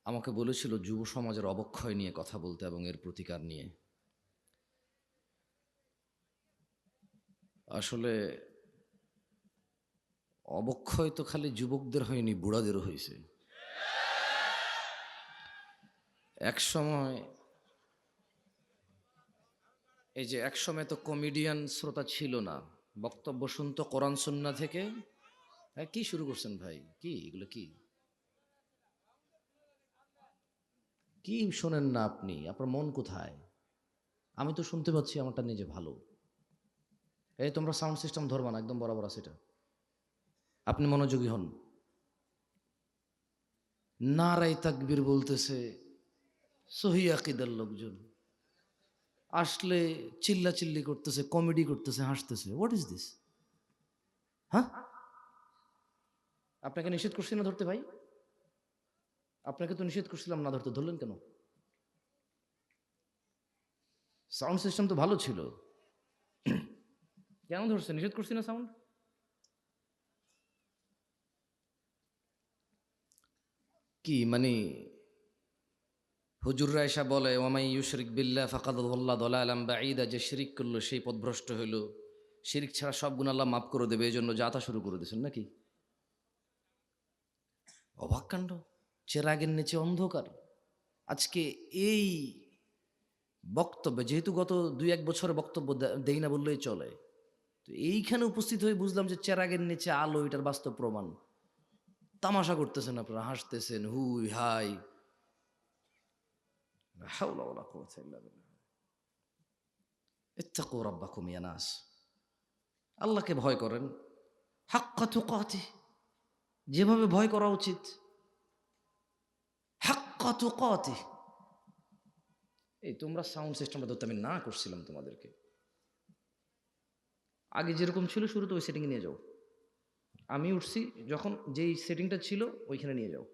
আমাকে বলেছিল যুব সমাজের অবক্ষয় নিয়ে কথা বলতে এবং এর প্রতিকার নিয়ে। আসলে অবক্ষয় তো খালি যুবকদের হয়নি, বুড়াদেরও হয়েছে। একসময় একসময় তো কমেডিয়ান শ্রোতা ছিল না, বক্তব্য শুনতো কোরআন সুন্নাহ থেকে। হ্যাঁ, কি শুরু করছেন ভাই? কি এগুলো? কি কি শোনেন না আপনি? আপনার মন কোথায়? আমি তো শুনতে পাচ্ছি আমারটা নিজে ভালো। এই তোমরা সাউন্ড সিস্টেম ধরবা না, একদম বরাবর আছে এটা। আপনি মনোযোগী হন। নারায়ে তাকবীর বলতেছে সহি আকিদার লোকজন, আসলে চিল্লাচিল্লি করতেছে, কমেডি করতেছে, হাসতেছে। What is this? হ্যাঁ, আপনাকে নিষেধ করছি না ধরতে ভাই? আপনাকে তো নিষেধ করছিলাম না ধরতে, ধরলেন কেন? সাউন্ড সিস্টেম তো ভালো ছিল, কেন ধরছে? নিষেধ করছি না সাউন্ড? কি মানে হুজুররা এসা বলে ওয়ামাই ইউশরিক বিল্লাহ ফাকাদ যাল্লা দালালাম বাঈদা, যে শিরিক করলো সেই পথভ্রষ্ট হইল, শিরিক ছাড়া সব গুনাহ আল্লাহ মাফ করে দেবে, এই জন্য যাতা শুরু করে দিয়েছেন নাকি? অবাক কাণ্ড। চেরাগের নিচে অন্ধকার। আজকে এই বক্তব্যে, যেহেতু গত 2-1 বছর বক্তব্য দেই না বললেই চলে, তো এইখানে উপস্থিত হয়ে বুঝলাম যে চেরাগের নিচে আলো, এটার বাস্তব প্রমাণ। তামাশা করতেছেন আপনারা, হাসতেছেন, হুই হাই। লা হাওলা ওয়ালা কুওয়াতা ইল্লা বিল্লাহ। ইত্তাকু রাব্বাকুম ইয়া নাস। আল্লাহকে ভয় করেন হাক্কা তুকাতিহ, যেভাবে ভয় করা উচিত। হাক্কা তুকাতিহ। এই তোমরা সাউন্ড সিস্টেমটা ধরতে আমি না করছিলাম তোমাদেরকে। আগে যেরকম ছিল শুরুতে ওই সেটিংয়ে নিয়ে যাও। আমি উঠছি যখন, যেই সেটিংটা ছিল ওইখানে নিয়ে যাও।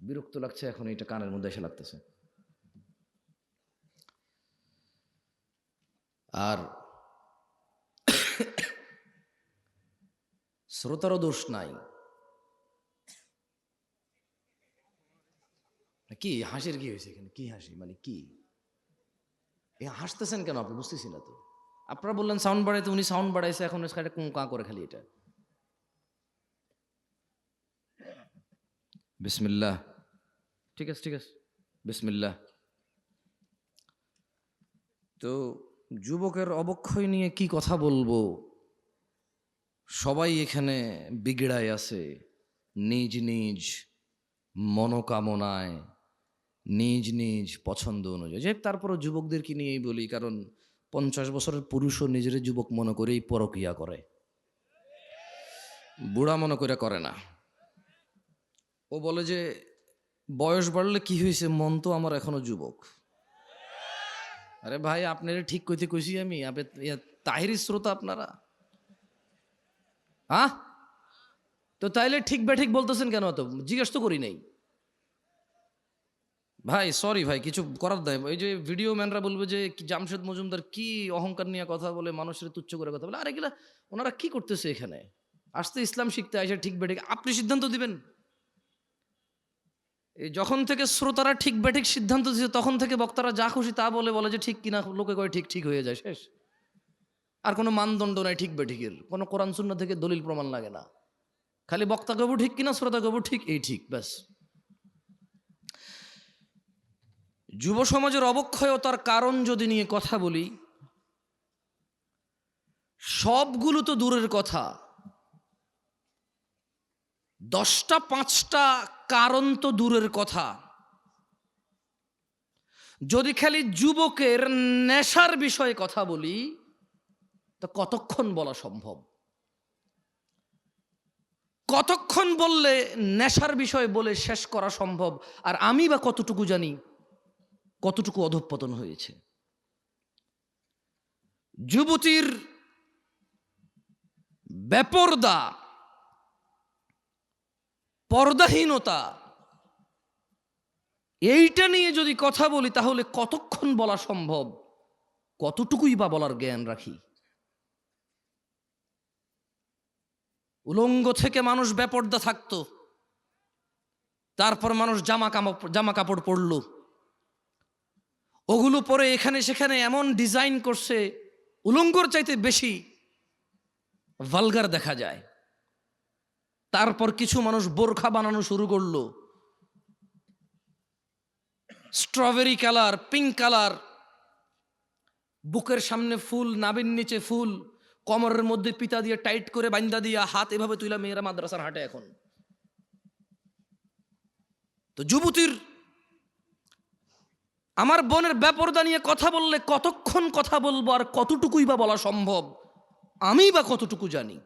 বিরক্ত লাগছে এখন, এটা কানের মধ্যে এসে লাগতেছে। আর শ্রোতারও দোষ নাই। কি হাসির কি হয়েছে এখানে? কি হাসি মানে কি? এ হাসতেছেন কেন আপনি? বুঝতেছি না তো। আপনারা বললেন সাউন্ড বাড়াইতে, উনি সাউন্ড বাড়াইছে, এখন এটা কুঁ কাঁ করে খালি এটা। বিসমিল্লাহ। ঠিক আছে, ঠিক আছে, বিসমিল্লাহ। তো যুবকের অবক্ষয় নিয়ে কি কথা বলবো? সবাই এখানে বিগড়ায় আছে নিজ নিজ মনোকামনায়, নিজ নিজ পছন্দ অনুযায়ী। যে তারপরও যুবকদেরকে নিয়েই বলি, কারণ 50 বছরের পুরুষও নিজের যুবক মনে করেই পরকিয়া করে, বুড়া মনে করে না। ও বলে যে বয়স বাড়লে কি হয়েছে, মন তো আমার এখনো যুবক। আরে ভাই, আপনারা ঠিক কইতে কইছি আমি? তাহিরি শ্রোতা আপনারা, হ্যাঁ? তো তাইলে ঠিক বেঠিক বলতেছেন কেন? তো জিজ্ঞেস তো করি নাই ভাই। সরি ভাই, কিছু করার নাই। এই যে ভিডিও ম্যানরা বলবে যে জামশেদ মজুমদার কি অহংকার নিয়ে কথা বলে, মানুষের তুচ্ছ করে কথা বলে। আরে এগুলা ওনারা কি করতেছে এখানে? আসতে ইসলাম শিখতে আসে, ঠিক বেঠিক আপনি সিদ্ধান্ত দিবেন। এই যখন থেকে শ্রোতারা ঠিক বেঠিক সিদ্ধান্ত দিচ্ছে, তখন থেকে বক্তারা যা খুশি তা বলে, বলে যে ঠিক কিনা, লোকে কয় ঠিক, ঠিক হয়ে যায়, শেষ। আর কোনো মানদণ্ড নাই ঠিক বেঠিকের, কোনো কোরআন সুন্নাহ থেকে দলিল প্রমাণ লাগে না। খালি বক্তা কবু ঠিক কিনা, শ্রোতা কবু ঠিক, এই ঠিক, ব্যাস। যুব সমাজের অবক্ষয়তার কারণ যদি নিয়ে কথা বলি, সবগুলো তো দূরের কথা, 10টা 5টা কারণ তো দূরের কথা। যদি খালি যুবকের নেশার বিষয়ে কথা বলি, তো কতক্ষণ বলা সম্ভব? কতক্ষণ বললে নেশার বিষয় বলে শেষ করা সম্ভব? আর আমি বা কতটুকু জানি কতটুকু অধঃপতন হয়েছে। যুবতীর বেপরদা, পর্দাহীনতা, এইটা নিয়ে যদি কথা বলি, তাহলে কতক্ষণ বলা সম্ভব? কতটুকুই বা বলার জ্ঞান রাখি? উলঙ্গ থেকে মানুষ বেপরদা থাকতো, তারপর মানুষ জামা কাপড় পরল, ওগুলো পরে এখানে সেখানে এমন ডিজাইন করছে উলঙ্গর চাইতে বেশি ভালগার দেখা যায়। তারপর কিছু মানুষ বোরখা বানানো শুরু করলো, স্ট্রবেরি কালার, পিঙ্ক কালার, বুকের সামনে ফুল, নাভির নিচে ফুল, কোমরের মধ্যে পিতা দিয়ে টাইট করে বাইন্দা দিয়া হাত এভাবে তুইলা মেয়েরা মাদ্রাসার হাটে। এখন তো যুবতীর, আমার বোনের বেপরদা নিয়ে কথা বললে কতক্ষণ কথা বলবো আর কতটুকুই বা বলা সম্ভব, আমি বা কতটুকু জানি।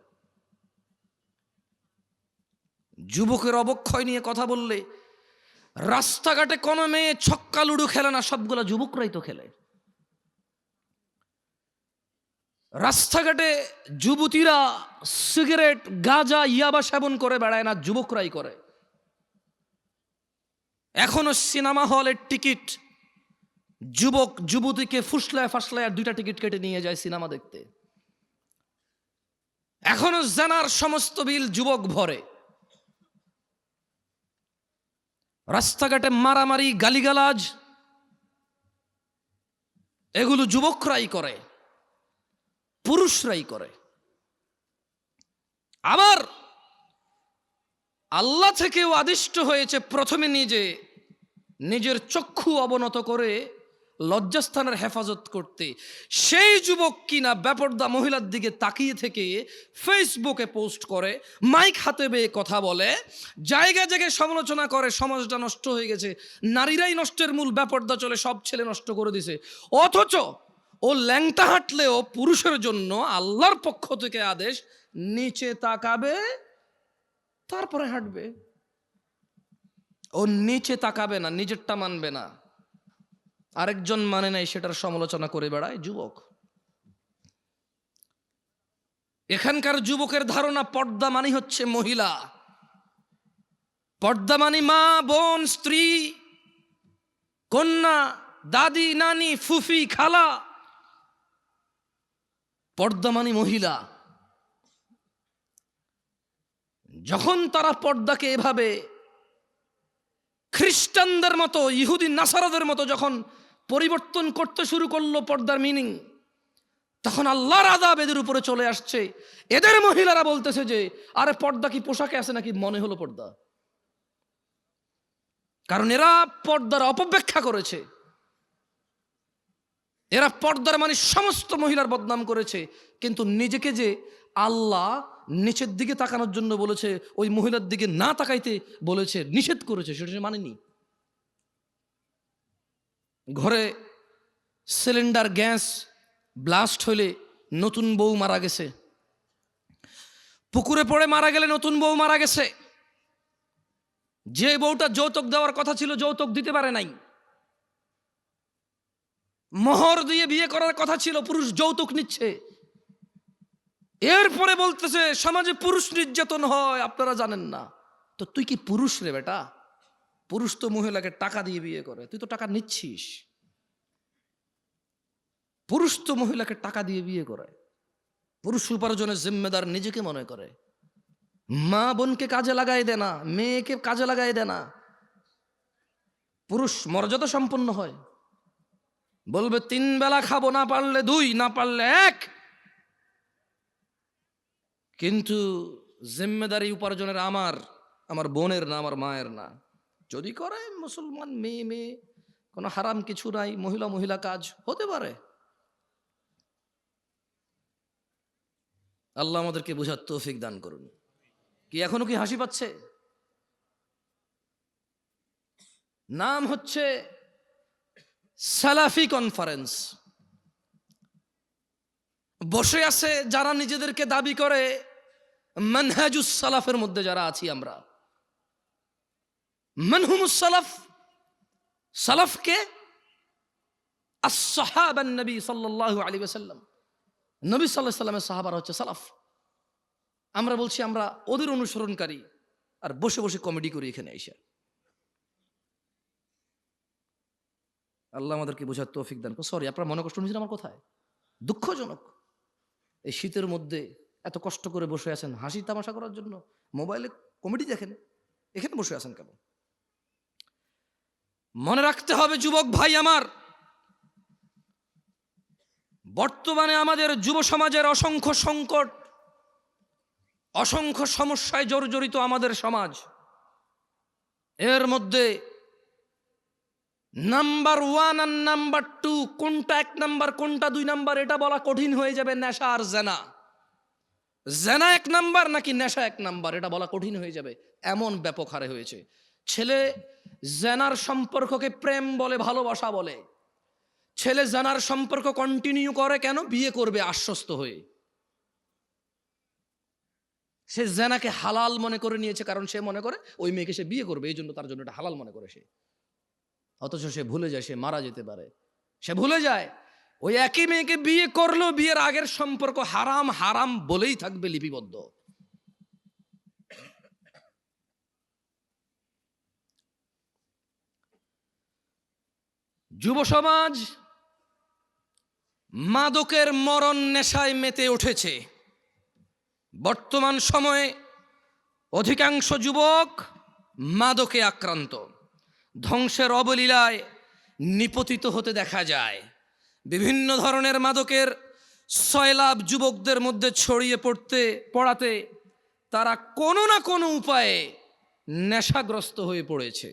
যুবকের অবক্ষয় নিয়ে কথা বললে, রাস্তাঘাটে কোনো মেয়ে ছক্কা লুডু খেলে না, সবগুলা যুবকরাই তো খেলে। রাস্তাঘাটে যুবতীরা সিগারেট, গাঁজা, ইয়াবা সেবন করে বেড়ায় না, যুবকরাই করে। এখনো সিনেমা হলের টিকিট যুবক যুবতীকে ফুসলায় ফাসলায় আর 2টা টিকিট কেটে নিয়ে যায় সিনেমা দেখতে। এখনো জানার সমস্ত বিল যুবক ভরে। রাস্তাঘাটে মারামারি, গালিগালাজ, এগুলো যুবকরাই করে, পুরুষরাই করে। আবার আল্লাহ থেকেও আদিষ্ট হয়েছে প্রথমে নিজের চক্ষু অবনত করে লজ্জাস্থানের হেফাজত করতে। সেই যুবক কিনা বেপরদা মহিলার দিকে তাকিয়ে থেকে ফেসবুকে পোস্ট করে, মাইক হাতে বেয়ে কথা বলে, জায়গায় জায়গায় সমালোচনা করে, সমাজটা নষ্ট হয়ে গেছে, নারীরাই নষ্টের মূল, বেপরদা চলে, সব ছেলে নষ্ট করে দিছে। অথচ ও ল্যাংটা হাঁটলেও পুরুষের জন্য আল্লাহর পক্ষ থেকে আদেশ, নিচে তাকাবে তারপরে হাঁটবে। ও নিচে তাকাবে না, নিজেরটা মানবে না, আরেকজন মানে নাই সেটার সমালোচনা করে বেড়ায় যুবক। এখানকার যুবকের ধারণা পর্দা মানি হচ্ছে মহিলা, পর্দা মানি মা, বোন, স্ত্রী, কন্যা, দাদি, নানি, ফুফি, খালা। পর্দা মানি মহিলা। যখন তারা পর্দাকে এভাবে খ্রিস্টানদের মতো, ইহুদি নাসারাদের মতো যখন পরিবর্তন করতে শুরু করলো পর্দার মিনিং, তখন আল্লাহর আযাব এদের উপরে চলে আসছে। এদের মহিলারা বলতেছে যে আরে পর্দা কি পোশাকে আছে নাকি, মনে হলো পর্দা। কারণ এরা পর্দার অপব্যাখ্যা করেছে, এরা পর্দার মানে সমস্ত মহিলার বদনাম করেছে। কিন্তু নিজেকে যে আল্লাহ নিচের দিকে তাকানোর জন্য বলেছে, ওই মহিলার দিকে না তাকাইতে বলেছে, নিষেধ করেছে, সেটা সে মানেনি। ঘরে সিলিন্ডার গ্যাস ব্লাস্ট হইলে নতুন বউ মারা গেছে, পুকুরে পড়ে মারা গেলে নতুন বউ মারা গেছে, যে বউটা যৌতুক দেওয়ার কথা ছিল যৌতুক দিতে পারে নাই, মোহর দিয়ে বিয়ে করার কথা ছিল, পুরুষ যৌতুক নিচ্ছে। এরপরে বলতেছে সমাজে পুরুষ নির্যাতন হয়, আপনারা জানেন না। তো তুই কি পুরুষ রে বেটা? পুরুষ তো মহিলাকে টাকা দিয়ে বিয়ে করে, তুই তো টাকা নিচ্ছিস। পুরুষ তো মহিলাকে টাকা দিয়ে বিয়ে করে, পুরুষ উপার্জনের জিম্মেদার নিজেকে মনে করে। মা বোনকে কাজে লাগাই দেয় না, মেয়েকে কাজে লাগাই দেয় না। পুরুষ মর্যাদা সম্পন্ন হয়, বলবে 3 বেলা খাবো, না পারলে 2, না পারলে 1। কিন্তু জিম্মেদারি উপার্জনের আমার বোনের না, আমার মায়ের না। যদি করে মুসলমান মেয়ে, কোনো হারাম কিছু নাই, মহিলা কাজ হতে পারে। আল্লাহ আমাদেরকে বোঝার তৌফিক দান করুন। কি এখনো কি হাসি পাচ্ছে? নাম হচ্ছে সালাফি কনফারেন্স। বসে আছে যারা নিজেদেরকে দাবি করে মানহাজুস সালাফের মধ্যে যারা আছি আমরা। মানহুমুস সালাফ, সালাফকে আসহাবান নবী সাল্লাল্লাহু আলাইহি ওয়াসাল্লাম, নবী সাল্লাল্লাহু আলাইহি ওয়াসাল্লামের সাহাবারা হচ্ছে সালাফ। আমরা বলছি আমরা ওদের অনুসরণকারী, আর বসে বসে কমেডি করি এখানে এসে। আল্লাহ আমাদেরকে বোঝার তৌফিক দান করুন। সরি, আপনারা মনে কষ্ট নিয়েছেন আমার কথায়? দুঃখজনক, এই শীতের মধ্যে এত কষ্ট করে বসে আছেন হাসি তামাশা করার জন্য, মোবাইলে কমেডি দেখেন, এখানে বসে আছেন কেন? মনে রাখতে হবে যুবক ভাই আমার, বর্তমানে আমাদের যুব সমাজের অসংখ্য সংকট, অসংখ্য সমস্যায় জর্জরিত আমাদের সমাজ। এর মধ্যে নাম্বার 1 আর নাম্বার 2, কোনটা 1 নাম্বার কোনটা 2 নাম্বার এটা বলা কঠিন হয়ে যাবে। নেশা আর জেনা, জেনা 1 নাম্বার নাকি নেশা 1 নাম্বার এটা বলা কঠিন হয়ে যাবে, এমন ব্যাপক হারে হয়েছে। ছেলে জেনার সম্পর্ককে প্রেম বলে, ভালোবাসা বলে। ছেলে জেনার সম্পর্ক কন্টিনিউ করে কেন? বিয়ে করবে আশ্বস্ত হয়ে। সে জেনাকে হালাল মনে করে নিয়েছে, কারণ সে মনে করে ওই মেয়েকে সে বিয়ে করবে, এই জন্য তার জন্য এটা হালাল মনে করে সে। অথচ সে ভুলে যায় সে মারা যেতে পারে। সে ভুলে যায় ওই একই মেয়েকে বিয়ে করলেও বিয়ের আগের সম্পর্ক হারাম হারাম বলেই থাকবে লিপিবদ্ধ। যুব সমাজ মাদকের মরণ নেশায় মেতে উঠেছে। বর্তমান সময়ে অধিকাংশ যুবক মাদকে আক্রান্ত, ধ্বংসের অবলীলায় নিপতিত হতে দেখা যায়। বিভিন্ন ধরনের মাদকের সয়লাভ যুবকদের মধ্যে ছড়িয়ে পড়াতে তারা কোনো না কোনো উপায়ে নেশাগ্রস্ত হয়ে পড়েছে।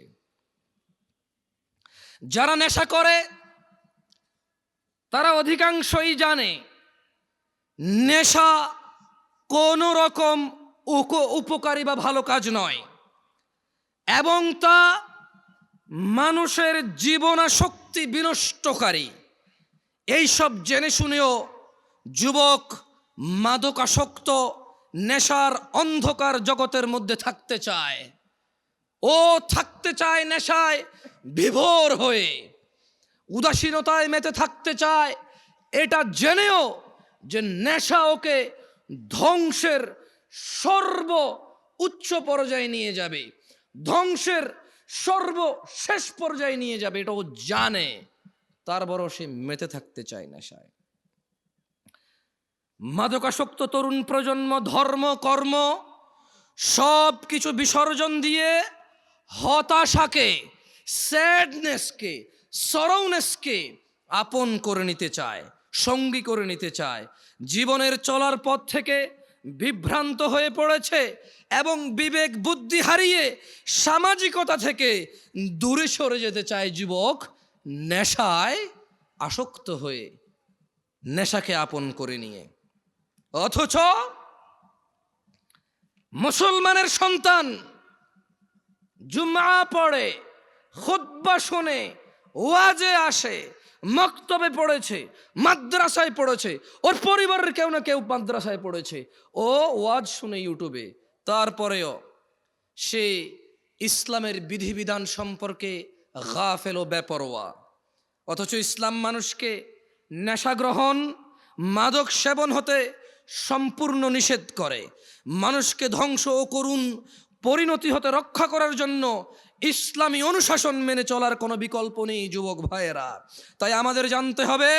যারা নেশা করে তারা অধিকাংশই জানে নেশা কোনো রকম উপকারী বা ভালো কাজ নয়, এবং তা মানুষের জীবনাশক্তি বিনষ্টকারী। এইসব জেনে শুনেও যুবক মাদকাসক্ত নেশার অন্ধকার জগতের মধ্যে থাকতে চায়। ও থাকতে চায় নেশায় বিভোর হয়ে, উদাসীনতায় মেতে থাকতে চায়, এটা জেনেও যে নেশা ওকে ধ্বংসের সর্ব উচ্চ পর্যায়ে নিয়ে যাবে, ধ্বংসের সর্বশেষ পর্যায়ে নিয়ে যাবে, এটা ও জানে, তারপরও সে মেতে থাকতে চায় নেশায়। মাদকাসক্ত তরুণ প্রজন্ম ধর্ম কর্ম সব কিছু বিসর্জন দিয়ে হতাশাকে, স্যাডনেসকে, সরৌনেসকে আপন করে নিতে চায়, সঙ্গী করে নিতে চায়। জীবনের চলার পথ থেকে বিভ্রান্ত হয়ে পড়েছে এবং বিবেক বুদ্ধি হারিয়ে সামাজিকতা থেকে দূরে সরে যেতে চায় যুবক, নেশায় আসক্ত হয়ে, নেশাকে আপন করে নিয়ে। অথচ মুসলমানের সন্তান জুমআ পড়ে, খুতবা শুনে, ওয়াজে আসে, মক্তবে পড়েছে, মাদ্রাসায় পড়েছে, ওর পরিবারের কেউ না কেউ মাদ্রাসায় পড়েছে, ও ওয়াজ শুনে ইউটিউবে, তারপরেও সে ইসলামের বিধিবিধান সম্পর্কে গাফেল ও বেপরোয়া। অথচ ইসলাম মানুষকে নেশা গ্রহণ, মাদক সেবন হতে সম্পূর্ণ নিষেধ করে। মানুষকে ধ্বংস ও করুণ পরিণতি হতে রক্ষা করার জন্য ইসলামী অনুশাসন মেনে চলার কোনো বিকল্প নেই যুবক ভাইয়েরা। তাই আমাদের জানতে হবে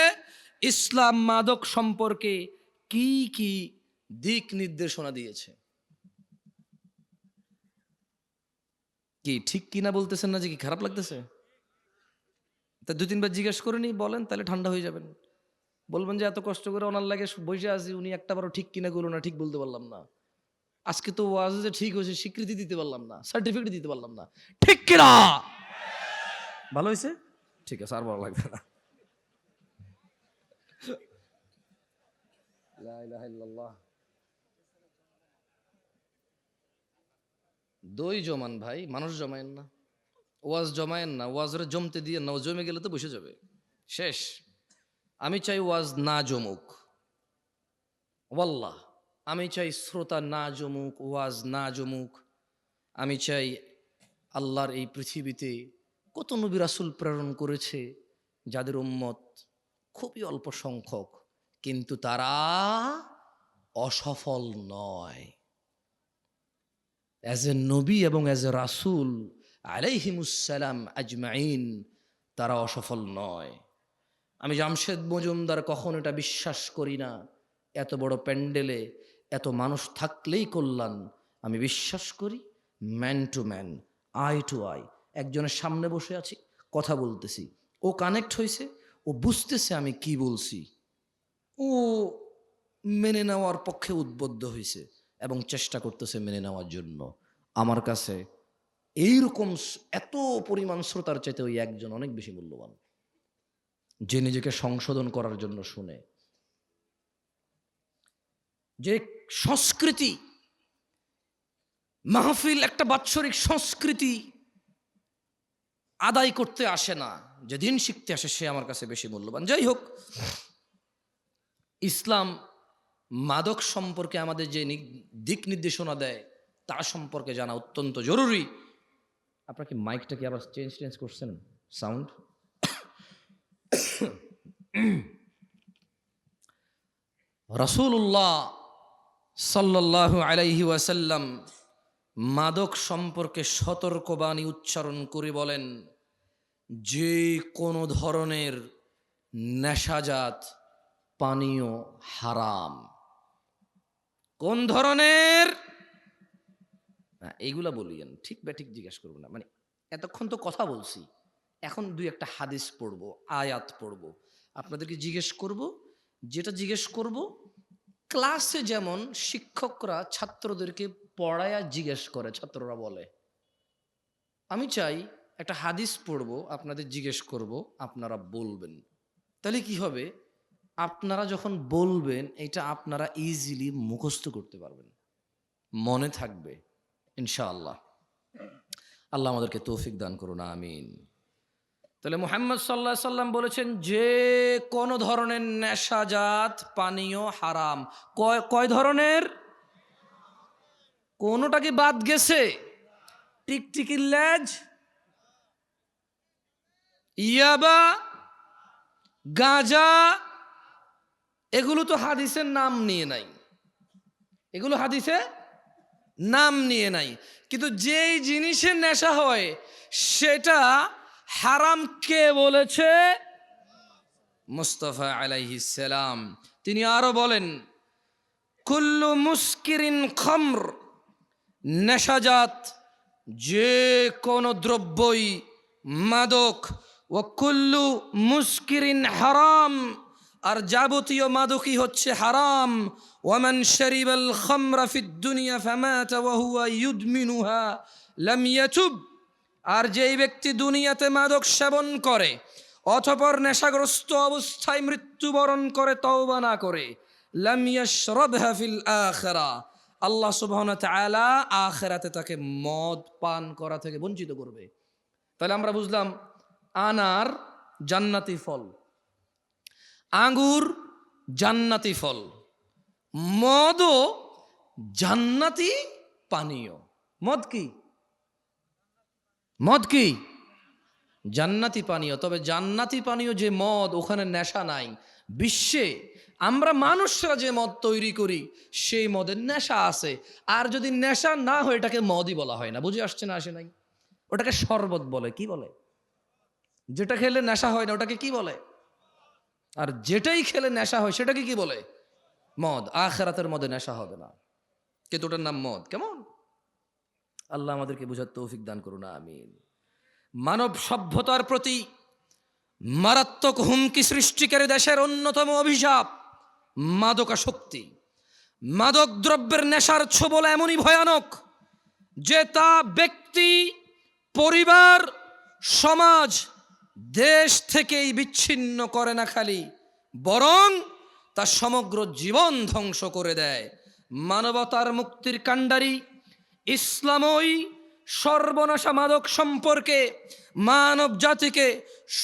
ইসলাম মাদক সম্পর্কে কি কি দিক নির্দেশনা দিয়েছে। কি ঠিক কিনা বলতেছেন না যে কি খারাপ লাগতেছে? তা 2-3 বার জিজ্ঞেস করে নি, বলেন, তাহলে ঠান্ডা হয়ে যাবেন। বলবেন যে এত কষ্ট করে ওনার লাগে বসে আছি, উনি একটাবারও ঠিক কিনা গুলো না ঠিক বলতে পারলাম না। আজকে তো ওয়াজ যে ঠিক হয়েছে স্বীকৃতি দিতে পারলাম না, সার্টিফিকেট দিতে পারলাম না, ঠিক কিনা? ভালো হয়েছে, ঠিক আছে, আর ভালো লাগবে না। লা ইলাহা ইল্লাল্লাহ। দই জমান ভাই, মানুষ জমায়েন না, ওয়াজ জমায়েন না, ওয়াজরে জমতে দিয়ে না, জমে গেলে তো বসে যাবে, শেষ। আমি চাই ওয়াজ না জমুক, ওয়াল্লাহ আমি চাই শ্রোতা না জমুক, ওয়াজ না জমুক। আমি চাই আল্লাহর এই পৃথিবীতে কত নবী রাসূল প্রেরণ করেছে যাদের উম্মত খুবই অল্প সংখ্যক, কিন্তু তারা অসফল নয়। অ্যাজ এ নবী এবং অ্যাজ এ রাসূল আলাইহিমুসসালাম আজমাইন, তারা অসফল নয়। আমি জামশেদ মজুমদার কখন এটা বিশ্বাস করি না এত বড় প্যান্ডেলে এত মানুষ থাকলেই কল্যাণ। আমি বিশ্বাস করি man to man, eye to eye, একজনের সামনে বসে আছি, কথা বলতেছি, ও কানেক্ট হয়েছে, ও বুঝতেছে আমি কি বলছি, ও মেনে নেওয়ার পক্ষে উদ্বুদ্ধ হয়েছে এবং চেষ্টা করতেছে মেনে নেওয়ার জন্য। আমার কাছে এইরকম এত পরিমাণ শ্রোতার চাইতে ওই একজন অনেক বেশি মূল্যবান, যে নিজেকে সংশোধন করার জন্য শুনে। যে সংস্কৃতি মাহফিল একটা বাৎসরিক সংস্কৃতি আদায় করতে আসে না, যে দিন শিখতে আসে, সে আমার কাছে বেশি মূল্যবান। যাই হোক, ইসলাম মাদক সম্পর্কে আমাদের যে দিক নির্দেশনা দেয় তার সম্পর্কে জানা অত্যন্ত জরুরি। আপনার কি মাইকটা কি আবার চেঞ্জ করছেন সাউন্ড? রাসূলুল্লাহ সাল্লাল্লাহু আলাইহি ওয়াসাল্লাম মাদক সম্পর্কে সতর্কবাণী উচ্চারণ করে বলেন, যে কোনো ধরনের নেশাজাত পানীয় হারাম। কোন ধরনের? এইগুলা বলিয়েন, ঠিক ব্যাঠিক জিজ্ঞেস করবো না, মানে এতক্ষণ তো কথা বলছি, এখন দুই একটা হাদিস পড়বো, আয়াত পড়বো, আপনাদেরকে জিজ্ঞেস করব। যেটা জিজ্ঞেস করব ক্লাসে যেমন শিক্ষকরা ছাত্রদেরকে পড়ায়া জিজ্ঞেস করে, ছাত্ররা বলে, আমি চাই একটা হাদিস পড়বো, আপনাদের জিজ্ঞেস করব, আপনারা বলবেন। তাহলে কি হবে? আপনারা যখন বলবেন এটা আপনারা ইজিলি মুখস্থ করতে পারবেন, মনে থাকবে ইনশাআল্লাহ। আল্লাহ আমাদেরকে তৌফিক দান করুন, আমিন। তাহলে মুহাম্মদ সাল্লাল্লাহু আলাইহি সাল্লাম বলেছেন যে কোনো ধরনের নেশাজাত পানীয় হারাম। কয় ধরনের? কোনোটা কি বাদ গেছে? টিকটিকির লেজ, ইয়াবা, গাঁজা, এগুলো তো হাদিসের নাম নিয়ে নাই, এগুলো হাদিসে নাম নিয়ে নাই। কিন্তু যেই জিনিসের নেশা হয় সেটা হারাম কে বলেছে? মুস্তাফা আলাইহিস সালাম। তিনি আরো বলেন, কুল্লু মুস্কিরিন খামর, নেশাজাত যে কোনো দ্রব্যই মাদক, ও কুল্লু মুস্কিরিন হারাম, আর যাবতীয় মাদকই হচ্ছে হারাম। ওয়ামান শারিবাল খামরা ফিদ দুনিয়া ফামাতা ওয়া হুয়া ইউদমিনুহা লাম ইয়াতুব, আর যেই ব্যক্তি দুনিয়াতে মাদক সেবন করে অতঃপর নেশাগ্রস্ত অবস্থায় মৃত্যুবরণ করে তওবা না করে, লাম ইয়াশরাবহা ফিল আখিরাহ, আল্লাহ সুবহানাহু ওয়া তাআলা আখিরাতে তাকে মদ পান করা থেকে বঞ্চিত করবে। তাহলে আমরা বুঝলাম আনার জান্নাতি ফল, আঙ্গুর জান্নাতি ফল, মদও জান্নাতি পানীয়। মদ কি? মদ কি? জান্নাতি পানীয়। তবে জান্নাতি পানীয় যে মদ, ওখানে নেশা নাই। বিশ্বে আমরা মানুষরা যে মদ তৈরি করি সেই মদের নেশা আছে, আর যদি নেশা না হয় এটাকে মদই বলা হয় না। বুঝে আসছে না? আসে নাই? ওটাকে শরবত বলে। কি বলে? যেটা খেলে নেশা হয় না ওটাকে কি বলে? আর যেটাই খেলে নেশা হয় সেটাকে কি বলে? মদ। আখিরাতের মদে নেশা হবে না, কিন্তু ওটার নাম মদ। কেমন? আল্লাহ আমাদেরকে বুঝার তৌফিক দান করুন, আমিন। মানব সভ্যতার প্রতি মারাত্মক হুমকি সৃষ্টিকারী দেশের অন্যতম অভিশাপ মাদকাসক্তি। মাদক দ্রব্যের নেশার ছোবল এমনই ভয়ানক যে তা ব্যক্তি, পরিবার, সমাজ, দেশ থেকেই বিচ্ছিন্ন করে না খালি, বরং তা সমগ্র জীবন ধ্বংস করে দেয়। মানবতার মুক্তির কাণ্ডারি ইসলামই সর্বনাশা মাদক সম্পর্কে মানব জাতিকে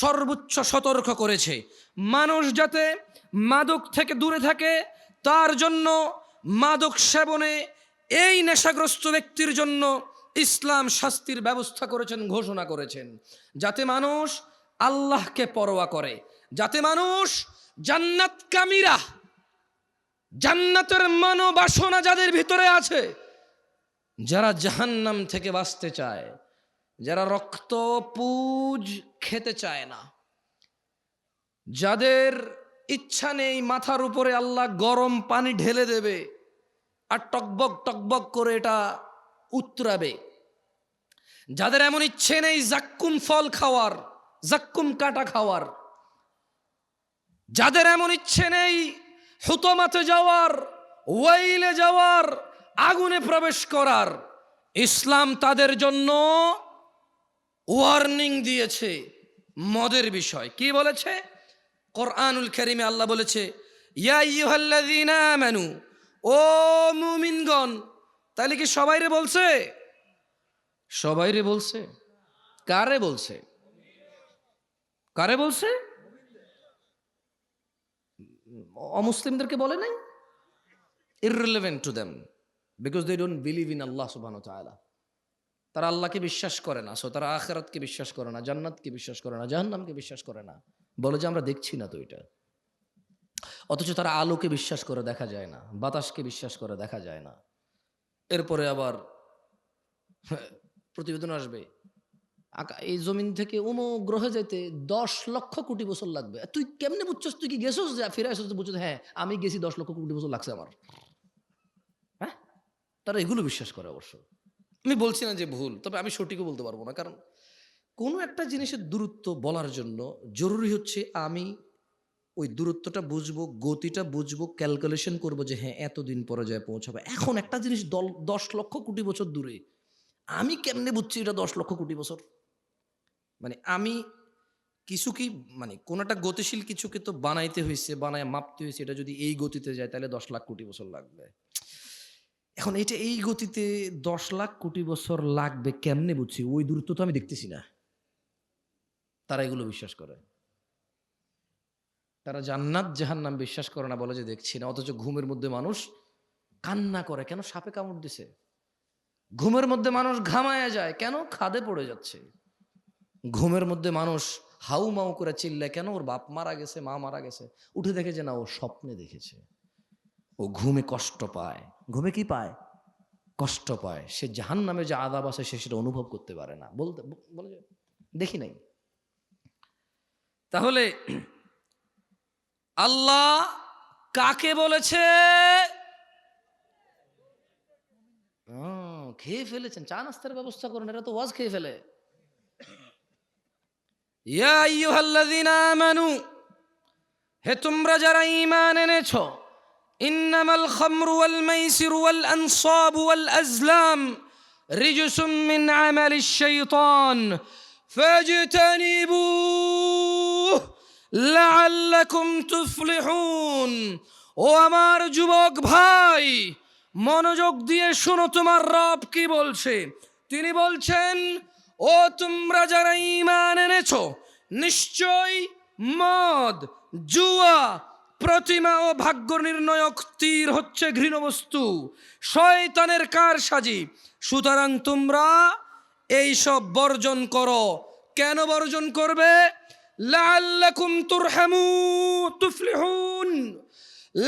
সর্বোচ্চ সতর্ক করেছে। মানুষ যাতে মাদক থেকে দূরে থাকে তার জন্য মাদক সেবনে এই নেশাগ্রস্ত ব্যক্তির জন্য ইসলাম শাস্তির ব্যবস্থা করেছেন, ঘোষণা করেছেন, যাতে মানুষ আল্লাহকে পরোয়া করে, যাতে মানুষ জান্নাতকামীরা, জান্নাতের মনোবাসনা যাদের ভিতরে আছে, যারা জাহান্নাম থেকে বাঁচতে চায়, যারা রক্ত পুজ খেতে চায় না, যাদের ইচ্ছা নেই মাথার উপরে আল্লাহ গরম পানি ঢেলে দেবে আর টকবক টকবক করে এটা উতরাবে, যাদের এমন ইচ্ছে নেই জাক্কুম ফল খাওয়ার, জাক্কুম কাটা খাওয়ার। যাদের এমন ইচ্ছে নেই হুতমাতে যাওয়ার, ওয়াইলে যাওয়ার, আগুনে প্রবেশ করার, ইসলাম তাদের জন্য ওয়ার্নিং দিয়েছে মদের বিষয়। কি বলেছে? কোরআনুল কারীমে আল্লাহ বলেছে, ইয়া আইয়ুহাল্লাযীনা আমানু, ও মুমিনগণ। তাহলে কি সবাইরে বলছে? সবাইরে বলছে। কারে বলছে? কারে বলছে? অমুসলিমদেরকে বলে নাই? irrelevant to them because they don't believe in Allah subhanahu wa ta'ala. তারা আল্লাহকে বিশ্বাস করে না, সো তারা আখিরাতকে বিশ্বাস করে না, জান্নাতকে বিশ্বাস করে না, জাহান্নামকে বিশ্বাস করে না। বলে যে আমরা দেখছি না তো এটা। অথচ তারা আলোকে বিশ্বাস করে দেখা যায় না, বাতাসকে বিশ্বাস করে দেখা যায় না। এরপরে আবার প্রতিবেদন আসবে, এই জমিন থেকে অমুক গ্রহে যেতে 10 লক্ষ কোটি বছর লাগবে। তুই কেমনে বুঝছস? তুই কি গেছস? যে ফিরে আসছিস? বুঝছস? হ্যাঁ আমি গেছি, 10 লক্ষ কোটি বছর লাগছে আমার। হ্যাঁ, তারা এগুলো বিশ্বাস করে। অবশ্য আমি বলছি না যে ভুল, তবে আমি সঠিকও বলতে পারবো না, কারণ কোনো একটা জিনিসের দূরত্ব বলার জন্য জরুরি হচ্ছে আমি ওই দূরত্বটা বুঝবো, গতিটা বুঝবো, ক্যালকুলেশন করবো যে হ্যাঁ এতদিন পরে যায় পৌঁছাবে। এখন একটা জিনিস 10 লক্ষ কোটি বছর দূরে, আমি কেমনে বুঝছি এটা 10 লক্ষ কোটি বছর? মানে আমি কিছু কি, মানে কোন একটা গতিশীল কিছুকে তো বানাইতে হয়েছে, বানায় মাপতে হয়েছে। এটা যদি এই গতিতে যায় তাহলে 10 লাখ কোটি বছর লাগবে। এখন এটা এই গতিতে 10 লাখ কোটি বছর লাগবে কেমনে বুঝছি? ওই দূরত্ব তো আমি দেখতেছি না। তারা এগুলো বিশ্বাস করে। তারা জান্নাত জাহান্নাম বিশ্বাস করে না, বলে যে দেখছি না। অথচ ঘুমের মধ্যে মানুষ কান্না করে, কেন? সাপে কামড় দিছে। ঘুমের মধ্যে মানুষ ঘামায়া যায়, কেন? খাদে পড়ে যাচ্ছে। ঘুমের মধ্যে মানুষ হাউ মাউ করে চিল্লায়, কেন? ওর বাপ মারা গেছে, মা মারা গেছে। উঠে দেখে যে না, ও স্বপ্নে দেখেছে। ও ঘুমে কষ্ট পায়। ঘুমে কি পায়? কষ্ট পায়। সে জাহান্নামে যে আযাব আছে সে সেটা অনুভব করতে পারে না। বলে যে দেখি নাই। তাহলে আল্লাহ কাকে বলেছে? খেয়ে ফেলেছেন, চা নাস্তার ব্যবস্থা করেন, এরা তো ওয়াজ খেয়ে ফেলে। ইয়া আইয়ুহাল্লাযীনা আমানু, হে তোমরা যারা ঈমান এনেছো, ইন্নামাল খামরু ওয়াল মাইসিরু ওয়াল আনসাবু ওয়াল আজলাম রিজসুম মিন আমালিশ শাইতান ফাজতানিবুহু লাআল্লাকুম তুফলিহুন। ও আমার যুবক ভাই, মনোযোগ দিয়ে শোনো, তোমার রব কি বলছে। তিনি বলছেন, ও তোমরা যারা ঈমান এনেছো, নিশ্চয় মদ, জুয়া, প্রতিমা ও ভাগ্য নির্ণয়ক তীর হচ্ছে ঘৃণ বস্তু, শয়তানের কারসাজি। সুতরাং তোমরা এইসব বর্জন করো। কেন বর্জন করবে? লাআল্লাকুম তুফলিহুন,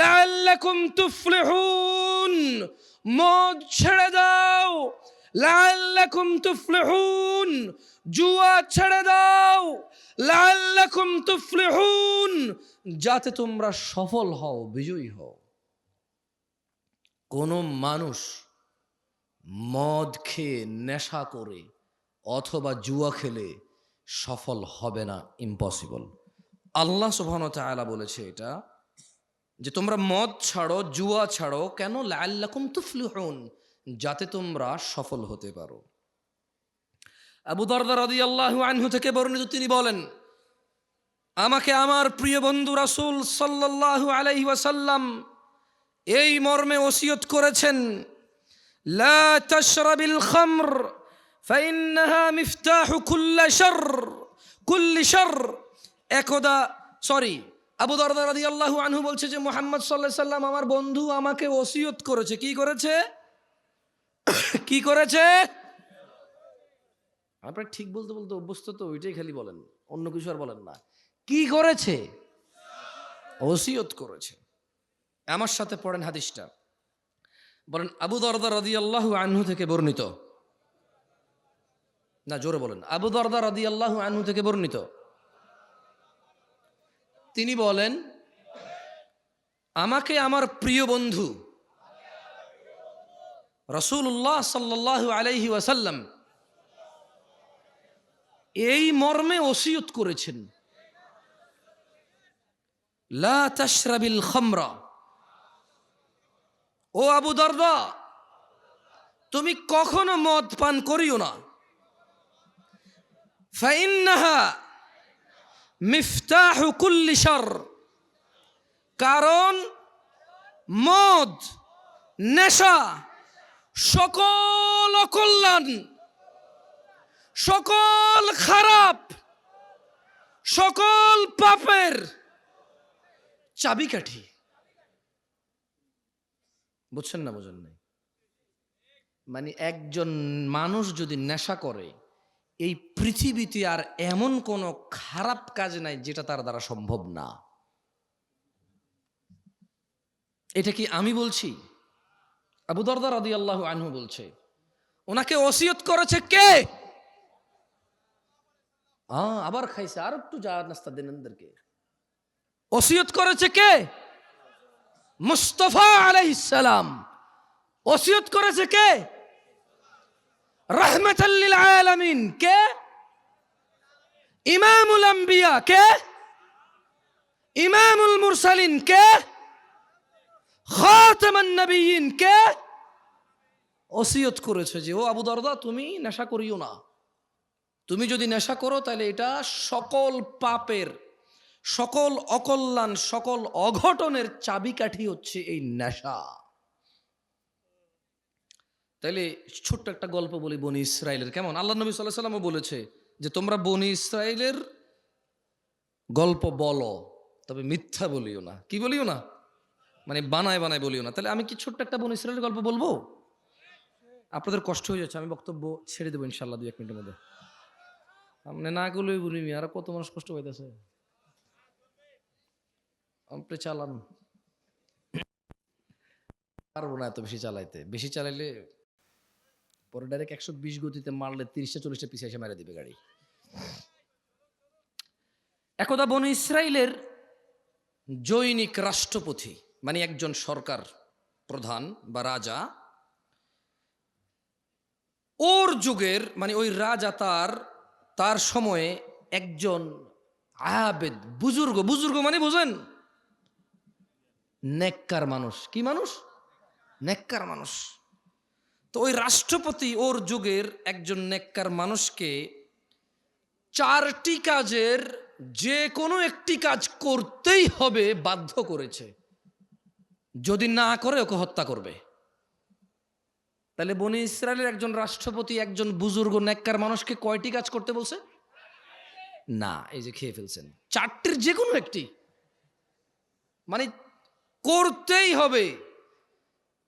লাআল্লাকুম তুফলিহুন। মদ ছেড়ে দাও, লাআল্লাকুম তুফলিহুন। জুয়া ছেড়ে দাও, লাআল্লাকুম তুফলিহুন, যাতে তোমরা সফল হও, বিজয়ী হও। কোন মানুষ মদ খেয়ে, নেশা করে অথবা জুয়া খেলে সফল হবে না, ইম্পসিবল। আল্লাহ সুবহানাহু ওয়া তাআলা বলেছে এটা, যে তোমরা মদ ছাড়ো, জুয়া ছাড়ো। কেন? লাআল্লাকুম তুফলিহুন, যাতে তোমরা সফল হতে পারো। আবু দারদা রাদিয়াল্লাহু আনহু থেকে বর্ণিত, তিনি বলেন, আমাকে আমার প্রিয় বন্ধু রাসূল সাল্লাল্লাহু আলাইহি ওয়াসাল্লাম এই মর্মে ওসিয়ত করেছেন, লা তাশরাবিল খামর ফাইন্নাহা মিফতাহু কুল্লি শার। একদা আবু দারদা রাদিয়াল্লাহু আনহু বলছে যে মুহাম্মদ সাল্লাল্লাহু আলাইহি সাল্লাম আমার বন্ধু আমাকে ওসিয়ত করেছে। কি করেছে? কি করেছে? আপনারা ঠিক বলতে বলতে অভ্যস্ত তো, ওইটাই খালি বলেন, অন্য কিছু আর বলেন না। কি করেছে? ওসিয়ত করেছে। আমার সাথে পড়েন হাদিসটা। বলেন, আবু দারদা রাদিয়াল্লাহু আনহু থেকে বর্ণিত। না, জোরে বলেন, আবু দারদা রাদিয়াল্লাহু আনহু থেকে বর্ণিত। তিনি বলেন, আমাকে আমার প্রিয় বন্ধু রাসূলুল্লাহ সাল্লাল্লাহু আলাইহি ওয়াসাল্লাম এই মর্মে ওসিয়ত করেছেন, লা তাশরাবিল খামরা, ও আবু দারদা তুমি কখনো মদ পান করিও না, ফাইন্নাহা মিফতাহু কুল্লি শার, কারণ মদ, নেশা সকল অকল্যাণ, সকল খারাপ, সকল পাপের চাবিকাঠি। বুঝছেন না বুঝেন নাই? মানে একজন মানুষ যদি নেশা করে, এই পৃথিবীতে আর এমন কোন খারাপ কাজ নাই যেটা তার দ্বারা সম্ভব না। এটা কি আমি বলছি? আবু দারদা রাদিয়াল্লাহু আনহু বলছে, ওনাকে ওসিয়ত করেছে কে? আবার খাইছে, আর একটু যা নাস্তা দেন এদেরকে। ওসিয়ত করেছে কে? মুস্তাফা আলাইহিস সালাম। ওসিয়ত করেছে কে? রাহমাতাল লিল আলামিন কে? ইমামুল আম্বিয়া কে? ইমামুল মুরসালিন কে? খাতামান নবিয়্যিন কে? ওসিয়ত করেছে যে ও আবু দারদা তুমি নেশা করিও না, তুমি যদি নেশা করো তাহলে এটা সকল পাপের, সকল অকল্যাণ, সকল অঘটনের চাবিকাঠি হচ্ছে এই নেশা। তাইলে ছোট্ট একটা গল্প বলি বনি ইসরাইলের। কেমন? আল্লাহ নবী সাল্লাল্লাহু আলাইহি ওয়াসাল্লামও বলেছে যে তোমরা বনি ইসরাইলের গল্প বলো, তবে মিথ্যা বলিও না। কি বলিও না? মানে বানায় বানায় বলিও না। তাহলে আমি কি ছোট্ট একটা বনি ইসরাইলের গল্প বলবো? আপনাদের কষ্ট হয়ে যাচ্ছে, আমি বক্তব্য ছেড়ে দেবো ইনশাল্লাহ 2-1 মিনিটের মধ্যে। আপনি না গেলেই বলিনি, আর কত মানুষ কষ্ট পাইতেছে। আপনি চালান, পারবো না এত বেশি চালাইতে। বেশি চালাইলে পরে ডাইরেক্ট 120 গতিতে মারলে 30-40টা পিছিয়ে এসে মেরে দিবে গাড়ি। একদা বনি ইসরাইলের জৈনিক রাষ্ট্রপতি, মানে একজন সরকার প্রধান বা রাজা, ওর যুগের, মানে ওই রাজা তার সময়ে একজন আবেদ, বুজুর্গ, বুজুর্গ মানে বুঝেন নেককার মানুষ। কি মানুষ? নেককার মানুষ। তো ওই রাষ্ট্রপতি ওর যুগের একজন নেককার মানুষকে 4টি কাজের যে কোনো একটি কাজ করতেই হবে বাধ্য করেছে, যদি না করে ওকে হত্যা করবে। তাহলে বনি ইসরায়েলের একজন রাষ্ট্রপতি একজন বুজুর্গ নেককার মানুষকে কয়টি কাজ করতে বলছে? না, এই যে খেয়ে ফেলছেন, 4টির যে কোনো একটি, মানে করতেই হবে।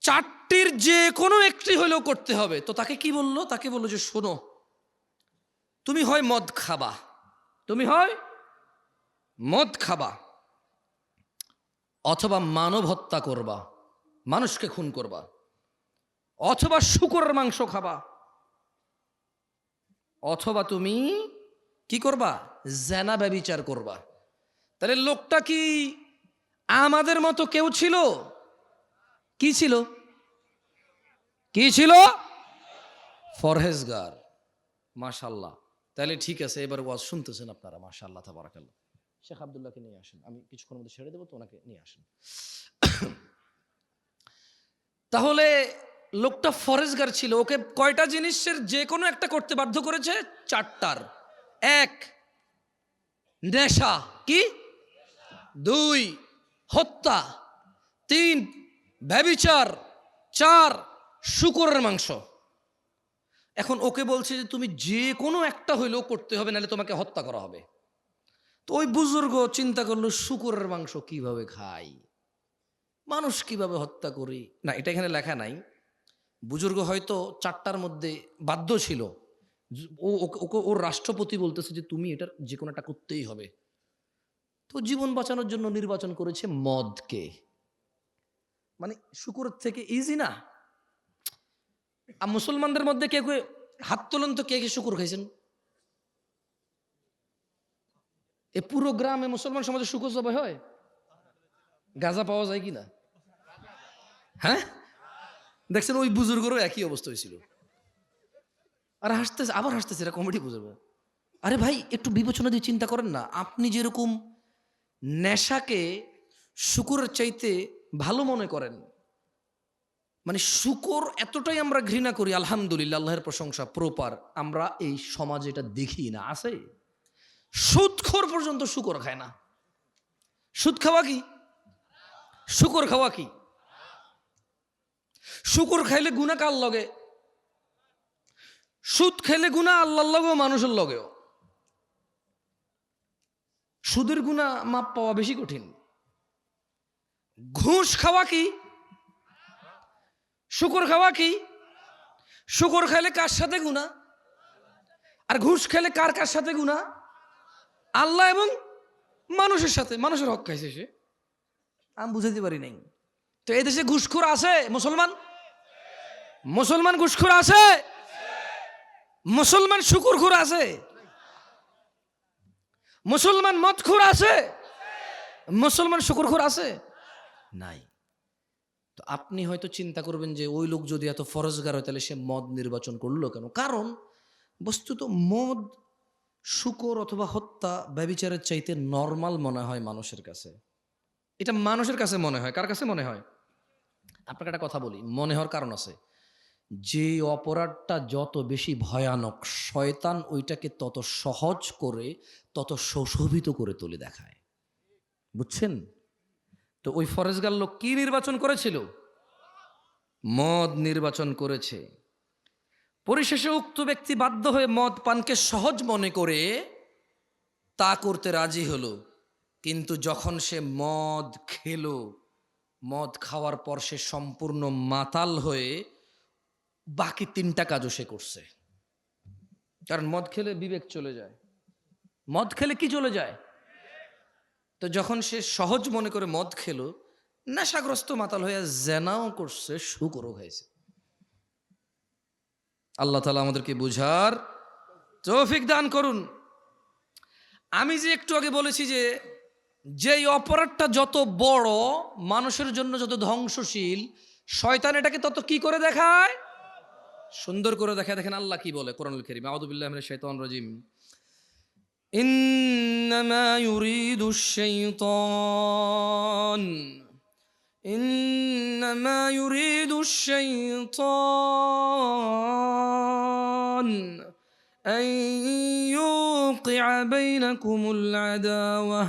4টির যে কোনো একটি হলেও করতে হবে। তো তাকে কি বললো? তাকে বললো যে শোনো, তুমি হয় মদ খাবা, তুমি হয় মদ খাবা, অথবা মানব হত্যা করবা, মানুষকে খুন করবা, অথবা শূকরের মাংস খাবা, অথবা তুমি কি করবা? জেনা ব্যভিচার করবা। তাহলে লোকটা কি আমাদের মতো কেউ ছিল? কি ছিল? কি ছিল? ফরহেজগার। মাশাআল্লাহ। তাহলে ঠিক আছে, এবার ওয়াজ শুনতেছেন আপনারা। মাশাআল্লাহ, তাবারাকাল্লাহ। শেখ আব্দুল্লাহকে নিয়ে আসেন, আমি কিছুক্ষণের মধ্যে ছেড়ে দেবো, তো ওনাকে নিয়ে আসেন। তাহলে লোকটা ফরেজগার ছিল, ওকে কয়টা জিনিসের যে কোনো একটা করতে বাধ্য করেছে? 4টার। 1 নেশা, কি? 2 হত্যা, 3 ব্যভিচার, 4 শূকরের মাংস। এখন ওকে বলছে যে তুমি যে কোনো একটা হইলেও করতে হবে, নাহলে তোমাকে হত্যা করা হবে। তো ওই বুজুর্গ চিন্তা করলো শূকরের মাংস কিভাবে খাই, মানুষ কিভাবে হত্যা করি। না, এটা এখানে লেখা নাই। বুজুর্গ হয়তো 4টার মধ্যে বাধ্য ছিল। ওকে ওর রাষ্ট্রপতি বলতেছে যে তুমি এটার যে কোনো একটা করতেই হবে। তো জীবন বাঁচানোর জন্য নির্বাচন করেছে মদকে। মানে শূকরের থেকে ইজি না? আর মুসলমানদের মধ্যে কে কে হাত তোলেন তো, কে কে শূকর খাইছেন? এ পুরো গ্রামে মুসলমান সমাজে শূকর জবাই হয়? গাঁজা পাওয়া যায় কিনা? হ্যাঁ, দেখছেন ওই বুজুর্গেরও একই অবস্থা হয়েছিল। আর হাসতেছে, আবার হাসতেছে, এটা কমেডি বুঝবে। আরে ভাই একটু বিবেচনা দিয়ে চিন্তা করেন না, আপনি যেরকম নেশাকে শুকরের চাইতে ভালো মনে করেন, মানে শুকর এতটাই আমরা ঘৃণা করি, আলহামদুলিল্লাহ, আল্লাহর প্রশংসা প্রপার, আমরা এই সমাজে এটা দেখি না, আছে? সুদখোর পর্যন্ত শুকর খায় না। সুদ খাওয়া কি? শুকর খাওয়া কি? শুকর খাইলে গুনাহ কার লগে? সুদ খাইলে গুনাহ আল্লাহর লগেও মানুষের লগেও। সুদের গুনাহ মাপ পাওয়া বেশি কঠিন। ঘুষ খাওয়া কি? শুকর খাওয়া কি? শুকর খাইলে কার সাথে গুনাহ? আর ঘুষ খেলে কার কার সাথে গুনাহ? আল্লাহ এবং মানুষের সাথে। মানুষের হক খাইছে সে, আমি বুঝাতে পারি নাই। তো এই দেশে ঘুষখোর আছে? মুসলমান মুসলমান ঘুষখোর আছে? মুসলমান শুকরখোর আছে? মুসলমান মদখোর আছে? মুসলমান শুকরখোর আছে? নাই। তো আপনি হয়তো চিন্তা করবেন যে ওই লোক যদি এত ফরজগার হয় তাহলে সে মদ নির্বাচন করলো কেন? কারণ বস্তুত মদ, শুকর অথবা হত্যা ব্যভিচারের চাইতে নরমাল মনে হয় মানুষের কাছে। এটা মানুষের কাছে মনে হয়। কার কাছে মনে হয়? আপনাকে একটা কথা বলি, মনে হওয়ার কারণ আছে। যে অপরাধটা যত বেশি ভয়ানক, শয়তান ওইটাকে তত সহজ করে, তত সুশোভিত করে তুলে দেখায়। বুঝছেন? তো ওই ফরেজগার লোক কি নির্বাচন করেছিল? মদ নির্বাচন করেছে। পরিশেষে উক্ত ব্যক্তি বাধ্য হয়ে মদ পানকে সহজ মনে করে তা করতে রাজি হলো। কিন্তু যখন সে মদ খেলো, মদ খাওয়ার পর সে সম্পূর্ণ মাতাল হয়ে বাকি 3টা কাজও সে করছে। কারণ মদ খেলে বিবেক চলে যায়। মদ খেলে কি চলে যায়? তো যখন সে সহজ মনে করে মদ খেলো, নেশাগ্রস্ত মাতাল হয়ে জেনাও করছে, শুকরও খাইছে। আল্লাহ তাআলা আমাদেরকে বুঝার তৌফিক দান করুন। আমি যে একটু আগে বলেছি যে যেই অপরাধটা যত বড়, মানুষের জন্য যত ধ্বংসশীল, শয়তান এটাকে তত কি করে দেখায়? সুন্দর করে দেখায়। দেখেন আল্লাহ কি বলে কোরআনুল কারীম, আউযু বিল্লাহি মিনাশ শাইতানির রাজীম। ইন্নামা ইউরিদুশ শাইতান ইন্নামা ইউরিদুশ শাইতান আন ইউকিআ বাইনাকুমুল আদাওয়াহ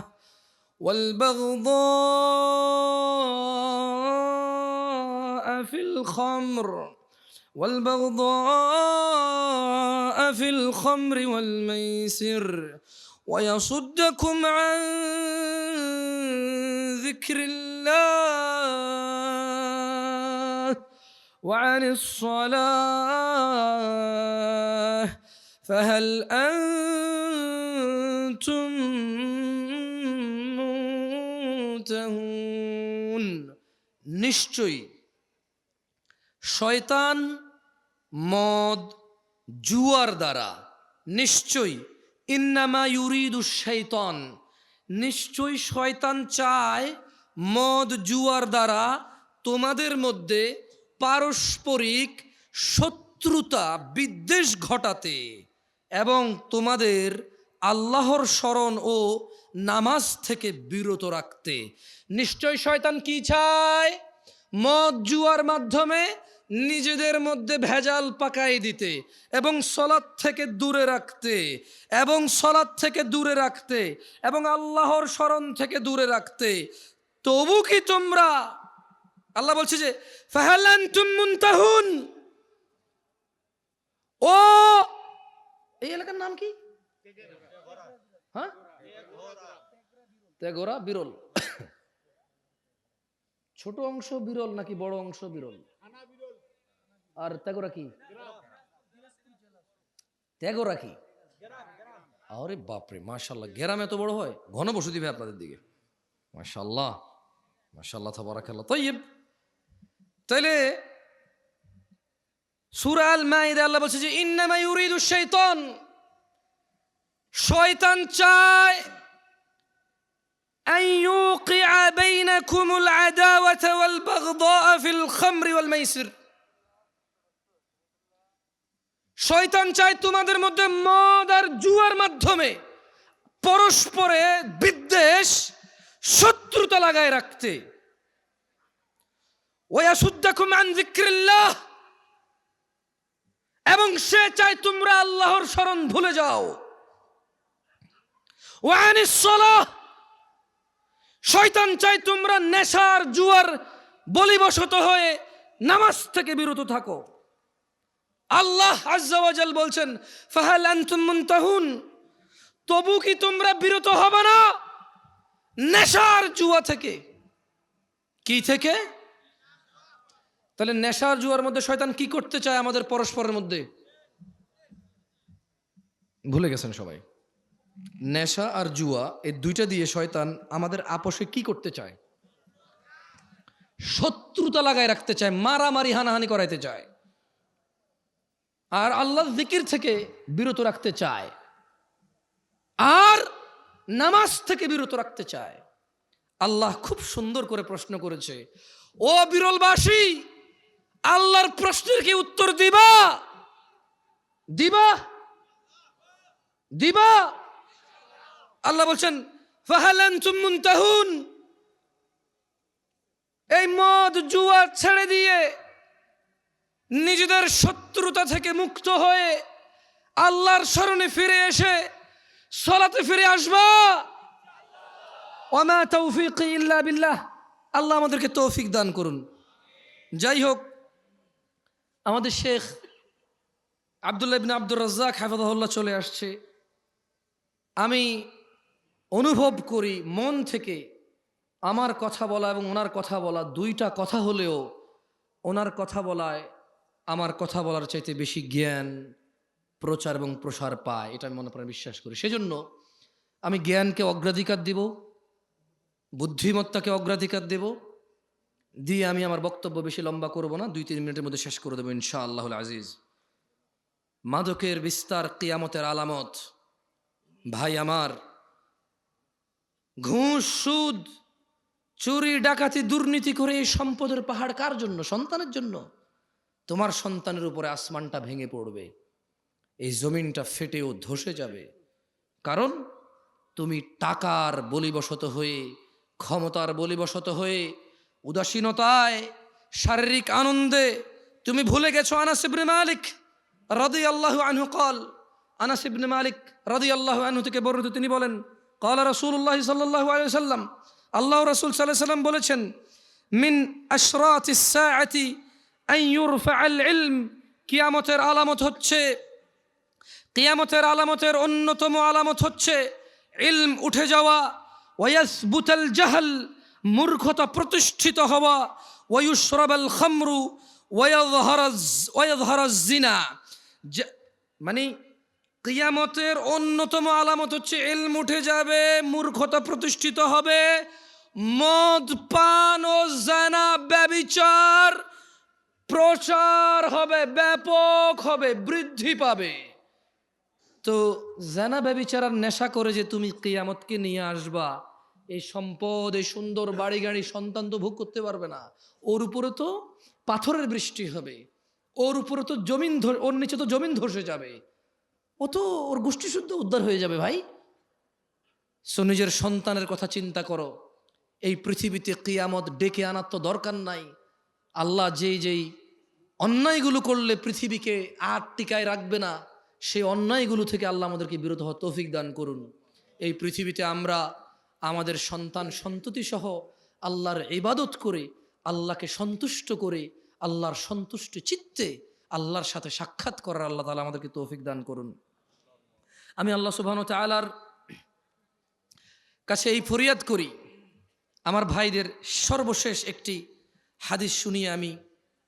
ওয়াল বাগদাআ ফিল খামর والبغضاء في الخمر والميسر ويصدكم عن ذكر الله وعن الصلاة فهل أنتم منتهون। নিশ্চয়ই শয়তান মদ জুয়ার দ্বারা, নিশ্চয়ই ইন্নামা ইউরিদুশ শাইতান, নিশ্চয়ই শয়তান চায় মদ জুয়ার দ্বারা তোমাদের মধ্যে পারস্পরিক শত্রুতা বিদ্বেষ ঘটাতে এবং তোমাদের আল্লাহর স্মরণ ও নামাজ থেকে বিরত রাখতে। নিশ্চয় শয়তান কি চায়? মদ জুয়ার মাধ্যমে নিজেদের মধ্যে ভেজাল পাকাই দিতে এবং সলাত থেকে দূরে রাখতে এবং সলাত থেকে দূরে রাখতে এবং আল্লাহর স্মরণ থেকে দূরে রাখতে। তবু কি তোমরা, আল্লাহ বলছে যে ফাহাল আনতুম মুনতাহুন, ও এই এলাকার নাম কি? হ্যাঁ, তেঘরা বিরল। ছোট অংশ বিরল নাকি বড় অংশ বিরল? আর তেঘরা কি? তেঘরা কি? আরে বাপরে, মাশাআল্লাহ, গ্রাম এত বড় হয়? ঘন বসতি ভাই আপনাদের দিকে, মাশাআল্লাহ মাশাআল্লাহ তাবারাকাল্লাহ। তাইয়্যিব, তাইলে সূরা আল মাইদা আল্লাহ বলছে যে ইন্নামা ইউরিদুশ শাইতান, শয়তান চায় আন ইউকিআ বাইনাকুমুল আদাওয়াতা ওয়াল বাগদাআ ফিল খামরি ওয়াল মাইসির, শয়তান চায় তোমাদের মধ্যে মদ আর জুয়ার মাধ্যমে পরস্পরে বিদ্বেষ, শত্রুতা লাগায় রাখতে। ওয়াসুদ্দাকুম আন যিকরিল্লাহ, এবং সে চায় তোমরা আল্লাহর স্মরণ ভুলে যাও। ওয়া আনিস সালাহ, শয়তান চায় তোমরা নেশার জুয়ার বলিবশত হয়ে নামাজ থেকে বিরত থাকো। আল্লাহ আজ্জা ওয়া জাল বলছেন, ফাহাল আনতুম মুনতাহুন, তবু কি তোমরা বিরত হবে না নেশার জুয়া থেকে? কি থেকে? তাহলে নেশার জুয়ার মধ্যে শয়তান কি করতে চায় আমাদের পরস্পরের মধ্যে? ভুলে গেছেন সবাই। নেশা আর জুয়া এই দুইটা দিয়ে শয়তান আমাদের আপোষে কি করতে চায়? শত্রুতা লাগায় রাখতে চায়, মারামারি হানাহানি করাইতে চায়, আর আল্লাহ জিকির থেকে বিরত রাখতে চায়, আর নামাজ থেকে বিরত রাখতে চায়। আল্লাহ খুব সুন্দর করে প্রশ্ন করেছে, ও বিরলবাসী, আল্লাহর প্রশ্নের কি উত্তর দিবা? দিবা? দিবা? আল্লাহ বলছেন, ফাহাল আনতুম মুনতাহুন, এই মদ জুয়া ছেড়ে দিয়ে নিজেদের শত্রুতা থেকে মুক্ত হয়ে আল্লাহর শরণে ফিরে এসে সালাতে ফিরে আসবা। ওয়ামা তাওফীকি ইল্লা বিল্লাহ, আল্লাহ আমাদেরকে তৌফিক দান করুন। যাই হোক, আমাদের শেখ আব্দুল্লাহ ইবনে আব্দুর রাজ্জাক হাফিজাহুল্লাহ চলে আসছে। আমি অনুভব করি মন থেকে আমার কথা বলা এবং ওনার কথা বলা দুইটা কথা হলেও ওনার কথা বলায় আমার কথা বলার চাইতে বেশি জ্ঞান প্রচার এবং প্রসার পায়, এটা আমি মনে প্রাণে বিশ্বাস করি। সেজন্য আমি জ্ঞানকে অগ্রাধিকার দেব, বুদ্ধিমত্তাকে অগ্রাধিকার দেব, দিয়ে আমি আমার বক্তব্য বেশি লম্বা করব না, 2-3 মিনিটের মধ্যে শেষ করে দেবো ইনশাআল্লাহুল আজিজ। মাদকের বিস্তার কিয়ামতের আলামত। ভাই আমার, ঘুষ, সুদ, চুরি, ডাকাতি, দুর্নীতি করে এই সম্পদের পাহাড় কার জন্য? সন্তানের জন্য। তোমার সন্তানের উপরে আসমানটা ভেঙে পড়বে, এই জমিনটা ফেটেও ধসে যাবে, কারণ তুমি টাকার বলিবশত হয়ে, ক্ষমতার বলিবশত হয়ে, উদাসীনতায়, শারীরিক আনন্দে তুমি ভুলে গেছো। আনাস ইবনে মালিক রাদিয়াল্লাহু আনহু قال, আনাস ইবনে মালিক রাদিয়াল্লাহু আনহু থেকে বর্ণিত, তিনি বলেন, قال রাসূলুল্লাহ সাল্লাল্লাহু আলাইহি ওয়াসাল্লাম, আল্লাহর রাসূল সাল্লাল্লাহু আলাইহি ওয়াসাল্লাম বলেছেন, মিন আশরাতিস সাআতি আন ইউরফাআল ইলম, কিয়ামতের আলামত হচ্ছে, কিয়ামতের আলামতের অন্যতম আলামত হচ্ছে ইলম উঠে যাওয়া, ওয়ায়াসবুতাল জাহল, মূর্খতা প্রতিষ্ঠিত হওয়া, ওয়ায়ুশরাবাল খামরু ওয়ায়াযহারাজ জিনা। মানে কিয়ামতের অন্যতম আলামত হচ্ছে ইলম উঠে যাবে, মূর্খতা প্রতিষ্ঠিত হবে, মদ পান ও জিনা ব্যভিচার প্রচার হবে, ব্যাপক হবে, বৃদ্ধি পাবে। তো জানা ব্যভিচার আর নেশা করে যে তুমি কিয়ামতকে নিয়ে আসবা, এই সম্পদ, এই সুন্দর বাড়ি গাড়ি, সন্তান তো ভোগ করতে পারবে না, ওর উপরে তো পাথরের বৃষ্টি হবে, ওর উপরে তো জমিন, ওর নিচে তো জমিন ধসে যাবে, ও তো ওর গোষ্ঠী শুদ্ধ উদ্ধার হয়ে যাবে। ভাই, সো নিজের সন্তানের কথা চিন্তা করো। এই পৃথিবীতে কিয়ামত ডেকে আনার তো দরকার নাই। আল্লাহ যেই অন্যায়গুলো করলে পৃথিবীকে আর টিকায় রাখবে না, সেই অন্যায়গুলো থেকে আল্লাহ আমাদেরকে বিরত হওয়ার তৌফিক দান করুন। এই পৃথিবীতে আমরা আমাদের সন্তান সন্ততি সহ আল্লাহর ইবাদত করে, আল্লাহকে সন্তুষ্ট করে, আল্লাহর সন্তুষ্ট চিত্তে আল্লাহর সাথে সাক্ষাৎ করার আল্লাহ তাআলা আমাদেরকে তৌফিক দান করুন। আমি আল্লাহ সুবহানাহু ওয়া তাআলার কাছে এই ফরিয়াদ করি, আমার ভাইদের সর্বশেষ একটি হাদিস শুনিয়ে আমি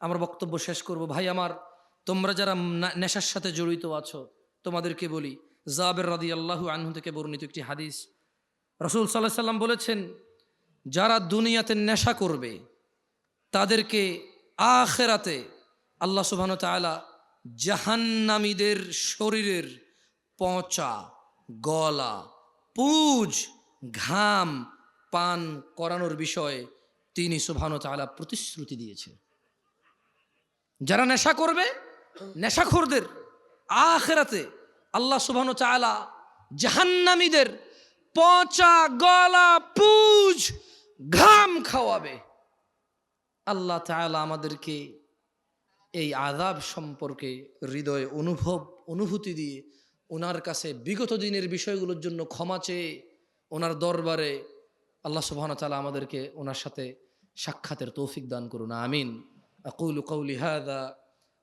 আমার বক্তব্য শেষ করব। ভাই আমার, তোমরা যারা নেশার সাথে জড়িত আছো, তোমাদেরকে বলি, জাবের রাদিয়াল্লাহু আনহু থেকে বর্ণিত একটি হাদিস, রাসূল সাল্লাল্লাহু আলাইহি সাল্লাম বলেছেন, যারা দুনিয়াতে নেশা করবে তাদেরকে আখিরাতে আল্লাহ সুবহানাহু ওয়া তাআলা জাহান্নামীদের শরীরের পচা, গলা, পুজ, ঘাম পান করানোর বিষয়ে তিনি সুবহানাহু ওয়া তাআলা প্রতিশ্রুতি দিয়েছে। যারা নেশা করবে, নেশাখোরদের আখিরাতে আল্লাহ সুবহানাহু ওয়া তাআলা জাহান্নামীদের পচা গলা পুজ ঘাম খাওয়াবে। আল্লাহ তাআলা আমাদেরকে এই আযাব সম্পর্কে হৃদয়ে অনুভূতি দিয়ে ওনার কাছে বিগত দিনের বিষয়গুলোর জন্য ক্ষমা চেয়ে ওনার দরবারে আল্লাহ সুবহানাহু ওয়া তাআলা আমাদেরকে ওনার সাথে সাক্ষাতের তৌফিক দান করুন, আমিন। আকুলু কওলি হাযা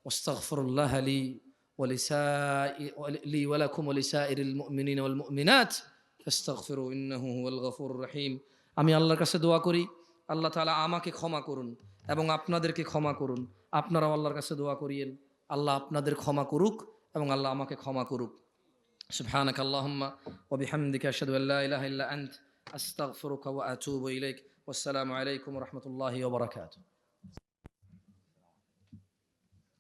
ওয়াস্তাগফিরুল্লাহ লি ওয়া লাকুম ওয়া লিসাইরিল মুমিনিনা ওয়াল মুমিনাত ফাস্তাগফিরু ইন্নাহু হুয়াল গফুরুর রহিম। আমি আল্লাহর কাছে দোয়া করি আল্লাহ তাআলা আমাকে ক্ষমা করুন এবং আপনাদেরকে ক্ষমা করুন। আপনারাও আল্লাহর কাছে দোয়া করিয়েন আল্লাহ আপনাদের ক্ষমা করুক এবং আল্লাহ আমাকে ক্ষমা করুক। সুবহানাকা আল্লাহুম্মা ওয়া বিহামদিকা আশহাদু আল্লা ইলাহা ইল্লা আনত আস্তাগফিরুকা ওয়া আতুবু ইলাইক। ওয়াসসালামু আলাইকুম ওয়া রাহমাতুল্লাহি ওয়া বারাকাতুহু।